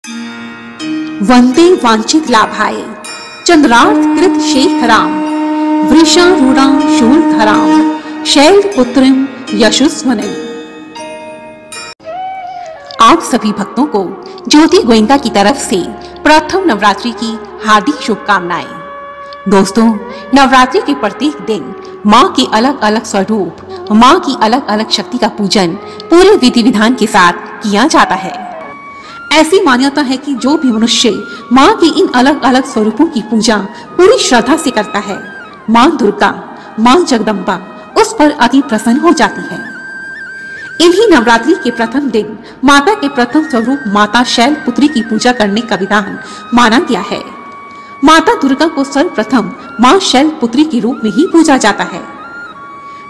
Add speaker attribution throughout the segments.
Speaker 1: वंदे वांछित लाभाय चंद्रार्थ कृत शेखराम वृषारूढ़ां शूलधरां शैलपुत्रीं यशस्वनीं। आप सभी भक्तों को ज्योति गोयंका की तरफ से प्रथम नवरात्रि की हार्दिक शुभकामनाएं। दोस्तों, नवरात्रि के प्रत्येक दिन माँ के अलग अलग स्वरूप, माँ की अलग अलग शक्ति का पूजन पूरे विधि विधान के साथ किया जाता है। ऐसी मान्यता है कि जो भी मनुष्य माँ के इन अलग अलग स्वरूपों की पूजा पूरी श्रद्धा से करता है, माँ दुर्गा, माँ जगदम्बा उस पर अति प्रसन्न हो जाती है। इन्हीं नवरात्रि के प्रथम दिन माता के प्रथम स्वरूप माता शैलपुत्री की पूजा करने का विधान माना गया है। माता दुर्गा को सर्वप्रथम माँ शैलपुत्री के रूप में ही पूजा जाता है।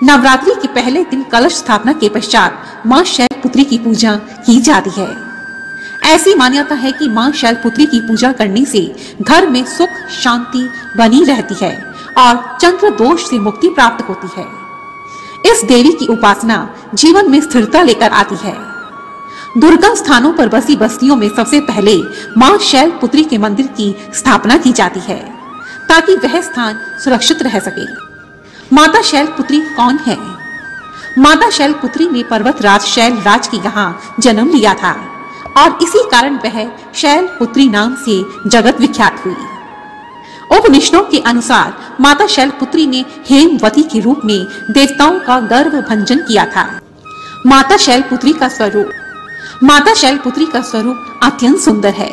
Speaker 1: नवरात्रि के पहले दिन कलश स्थापना के पश्चात माँ शैलपुत्री की पूजा की जाती है। ऐसी मान्यता है कि माँ शैलपुत्री की पूजा करने से घर में सुख शांति बनी रहती है और चंद्र दोष से मुक्ति प्राप्त होती है। इस देवी की उपासना जीवन में स्थिरता लेकर आती है। दुर्गम स्थानों पर बसी बस्तियों में सबसे पहले माँ शैलपुत्री के मंदिर की स्थापना की जाती है ताकि वह स्थान सुरक्षित रह सके। माता शैलपुत्री कौन है? माता शैलपुत्री ने पर्वतराज शैलराज के यहाँ जन्म लिया था और इसी कारण वह शैलपुत्री नाम से जगत विख्यात हुई। उपनिषदों के अनुसार माता शैलपुत्री ने हेमवती के रूप में देवताओं का गर्व भंजन किया था। माता शैलपुत्री का स्वरूप अत्यंत सुंदर है।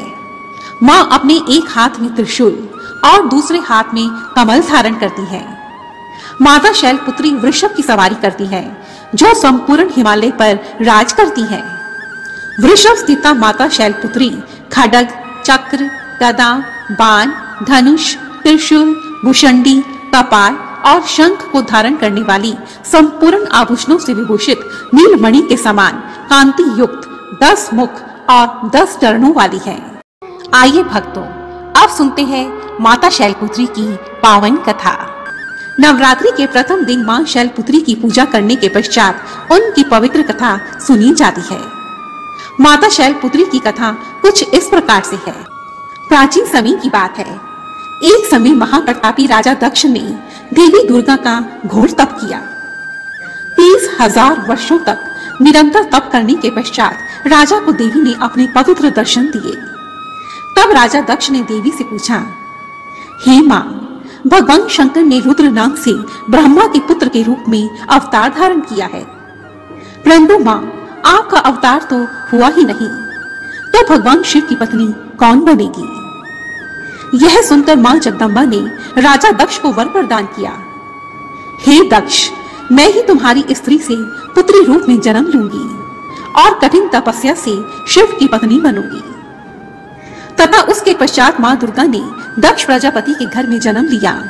Speaker 1: माँ अपने एक हाथ में त्रिशूल और दूसरे हाथ में कमल धारण करती है। माता शैलपुत्री वृषभ की सवारी करती है जो संपूर्ण हिमालय पर राज करती है। वृषभ स्थिता माता शैलपुत्री खड्ग, चक्र, गदा, बाण, धनुष, त्रिशूल, भुषंडी, कपाल और शंख को धारण करने वाली संपूर्ण आभूषणों से विभूषित नीलमणि के समान कांति युक्त 10 मुख और 10 चरणों वाली है। आइए भक्तों, अब सुनते हैं माता शैलपुत्री की पावन कथा। नवरात्रि के प्रथम दिन मां शैलपुत्री की पूजा करने के पश्चात उनकी पवित्र कथा सुनी जाती है। माता शैलपुत्री की कथा कुछ इस प्रकार से है। प्राचीन समय की बात है। एक समय महाप्रतापी राजा दक्ष ने देवी दुर्गा का घोर तप किया। 30,000 वर्षों तक निरंतर तप करने के पश्चात राजा को देवी ने अपने पवित्र दर्शन दिए। तब राजा दक्ष ने देवी से पूछा, हे माँ, भगवान शंकर ने रुद्र नाम से ब्रह्मा के पुत्र के रूप में अवतार धारण किया है, परंतु माँ आपका अवतार तो हुआ ही नहीं, तो भगवान शिव की पत्नी कौन बनेगी? यह सुनकर मां जगदम्बा ने राजा दक्ष को वर प्रदान किया, हे दक्ष, मैं ही तुम्हारी स्त्री से पुत्री रूप में जन्म लूंगी और कठिन तपस्या से शिव की पत्नी बनूंगी। तथा उसके पश्चात मां दुर्गा ने दक्ष प्रजापति के घर में जन्म लिया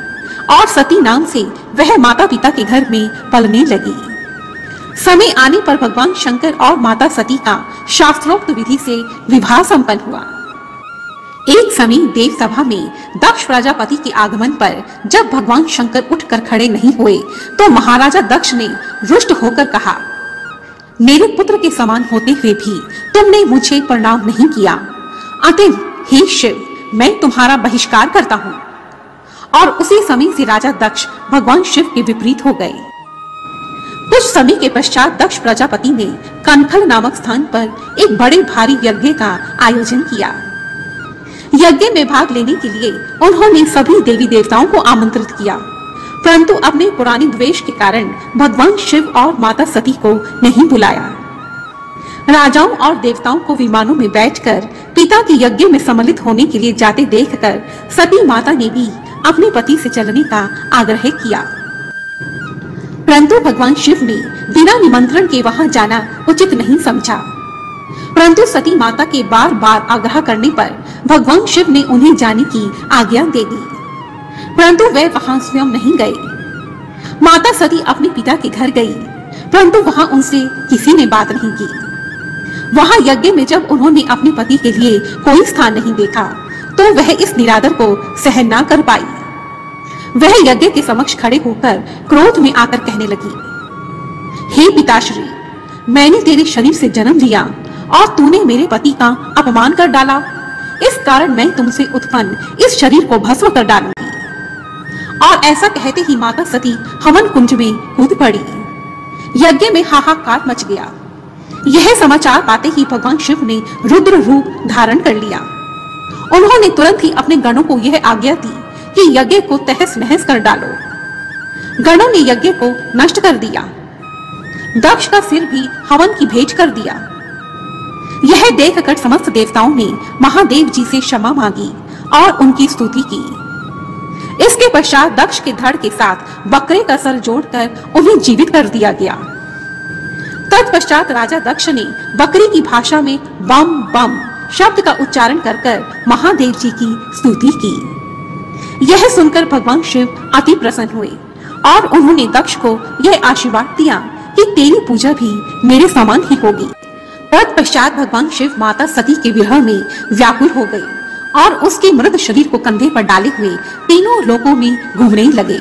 Speaker 1: और सती नाम से वह माता पिता के घर में पलने लगी। समय आने पर भगवान शंकर और माता सती का शास्त्रोक्त विधि से विवाह संपन्न हुआ। एक समय देव सभा में दक्ष प्रजापति के आगमन पर जब भगवान शंकर उठकर खड़े नहीं हुए तो महाराजा दक्ष ने रुष्ट होकर कहा, मेरे पुत्र के समान होते हुए भी तुमने मुझे प्रणाम नहीं किया, अतः हे शिव, मैं तुम्हारा बहिष्कार करता हूँ। और उसी समय से राजा दक्ष भगवान शिव के विपरीत हो गए। कुछ समय के पश्चात दक्ष प्रजापति ने कनखल नामक स्थान पर एक बड़े भारी यज्ञ का आयोजन किया। यज्ञ में भाग लेने के लिए उन्होंने सभी देवी देवताओं को आमंत्रित किया, परंतु अपने पुराने द्वेष के कारण भगवान शिव और माता सती को नहीं बुलाया। राजाओं और देवताओं को विमानों में बैठकर पिता के यज्ञ में सम्मिलित होने के लिए जाते देखकर सती माता ने भी अपने पति से चलने का आग्रह किया, परंतु भगवान शिव ने बिना निमंत्रण के वहां जाना उचित नहीं समझा। परंतु सती माता के बार बार आग्रह करने पर भगवान शिव ने उन्हें जाने की आज्ञा दे दी, परंतु वे वहां स्वयं नहीं गए। माता सती अपने पिता के घर गई, परंतु वहां उनसे किसी ने बात नहीं की। वहां यज्ञ में जब उन्होंने अपने पति के लिए कोई स्थान नहीं देखा तो वह इस निरादर को सहन न कर पाई। वह यज्ञ के समक्ष खड़े होकर क्रोध में आकर कहने लगी, हे पिताश्री, मैंने तेरे शरीर से जन्म लिया और तूने मेरे पति का अपमान कर डाला, कारण मैं तुमसे उत्पन्न इस शरीर को भस्म कर डालूंगी। और ऐसा कहते ही माता सती हवन कुंज में कूद पड़ी। यज्ञ में हाहाकार मच गया। यह समाचार पाते ही भगवान शिव ने रुद्र रूप धारण कर लिया। उन्होंने तुरंत ही अपने गणों को यह आज्ञा दी कि यज्ञ को तहस नहस कर डालो। गणों ने यज्ञ को नष्ट कर दिया। दक्ष का सिर भी हवन की भेंट कर दिया। यह देखकर समस्त देवताओं ने महादेव जी से क्षमा मांगी और उनकी स्तुति की। इसके पश्चात दक्ष के धड़ के साथ बकरे का सर जोड़कर उन्हें जीवित कर दिया गया। तत्पश्चात राजा दक्ष ने बकरी की भाषा में बम बम शब्द का उच्चारण कर महादेव जी की स्तुति की। यह सुनकर भगवान शिव अति प्रसन्न हुए और उन्होंने दक्ष को यह आशीर्वाद दिया कि तेरी पूजा भी मेरे समान ही होगी। तत्पश्चात भगवान शिव माता सती के विरह में व्याकुल हो गए और उसके मृत शरीर को कंधे पर डाले हुए तीनों लोकों में घूमने लगे।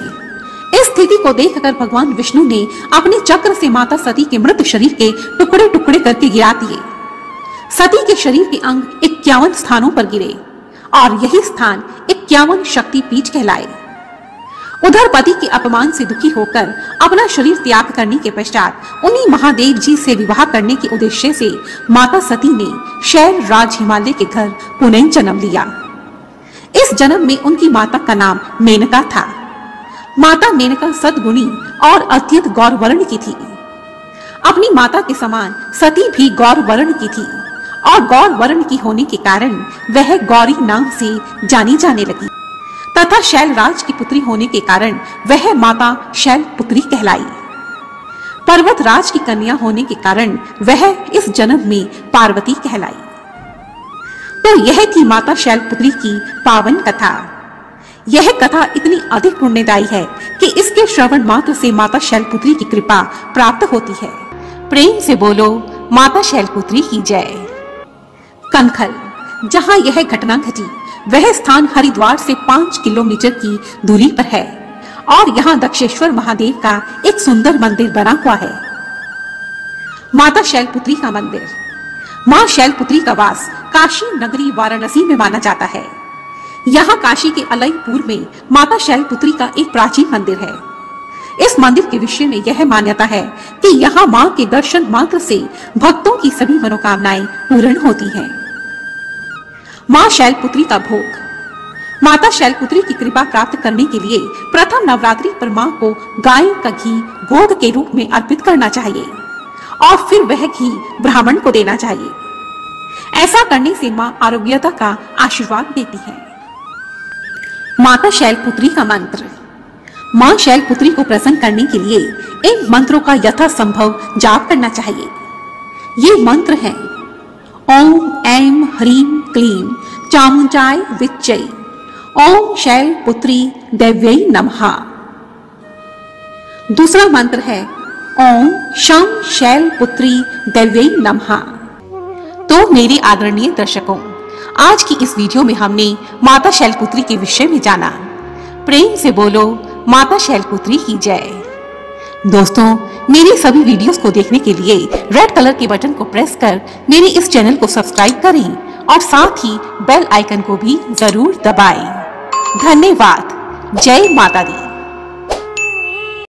Speaker 1: इस स्थिति को देखकर भगवान विष्णु ने अपने चक्र से माता सती के मृत शरीर के टुकड़े टुकड़े करके गिरा दिए। सती के शरीर के अंग 51 स्थानों पर गिरे और यही स्थान 51 शक्ति पीठ कहलाए। उधर पति के अपमान से दुखी होकर अपना शरीर त्याग करने के पश्चात उन्हीं महादेव जी से विवाह करने के उद्देश्य से माता सती ने शैल राज हिमालय के घर पुनः जन्म लिया। इस जन्म में उनकी माता का नाम मेनका था। माता मेनका सद्गुणी और अत्यंत गौरवर्ण की थी। अपनी माता के समान सती भी गौरवर्ण की थी और गौरवर्ण की होने के कारण वह गौरी नाम से जानी जाने लगी तथा शैलराज की पुत्री होने के कारण वह माता शैलपुत्री कहलाई। पर्वतराज की कन्या होने के कारण वह इस जन्म में पार्वती कहलाई। तो यह थी माता शैलपुत्री की पावन कथा। यह कथा इतनी अधिक पुण्यदायी है कि इसके श्रवण मात्र से माता शैलपुत्री की कृपा प्राप्त होती है। प्रेम से बोलो माता शैलपुत्री की जय। कनखल, जहाँ यह घटना घटी वह स्थान हरिद्वार से 5 किलोमीटर की दूरी पर है और यहाँ दक्षेश्वर महादेव का एक सुंदर मंदिर बना हुआ है। माता शैलपुत्री का मंदिर। माँ शैलपुत्री का वास काशी नगरी वाराणसी में माना जाता है। यहाँ काशी के अलईपुर में माता शैलपुत्री का एक प्राचीन मंदिर है। इस मंदिर के विषय में यह मान्यता है कि यहाँ माँ के दर्शन मात्र से भक्तों की सभी मनोकामनाएं पूर्ण होती हैं। माँ शैलपुत्री का भोग। माता शैलपुत्री की कृपा प्राप्त करने के लिए प्रथम नवरात्रि पर माँ को गाय का घी भोग के रूप में अर्पित करना चाहिए और फिर वह घी ब्राह्मण को देना चाहिए। ऐसा करने से माँ आरोग्यता का आशीर्वाद देती है। माता शैलपुत्री का मंत्र। माँ शैलपुत्री को प्रसन्न करने के लिए इन मंत्रों का यथासंभव जाप करना चाहिए। ये मंत्र हैं: ओम ऐं ह्रीं क्लीं चामुंडाय विच्चै, ओम शैलपुत्री देव्यै नमः। दूसरा मंत्र है ओम शं शैलपुत्री देव्यै नमः। तो मेरे आदरणीय दर्शकों, आज की इस वीडियो में हमने माता शैलपुत्री के विषय में जाना। प्रेम से बोलो माता शैलपुत्री की जय। दोस्तों, मेरे सभी वीडियोस को देखने के लिए रेड कलर के बटन को प्रेस कर मेरे इस चैनल को सब्सक्राइब करें और साथ ही बेल आइकन को भी जरूर दबाएं। धन्यवाद। जय माता दी।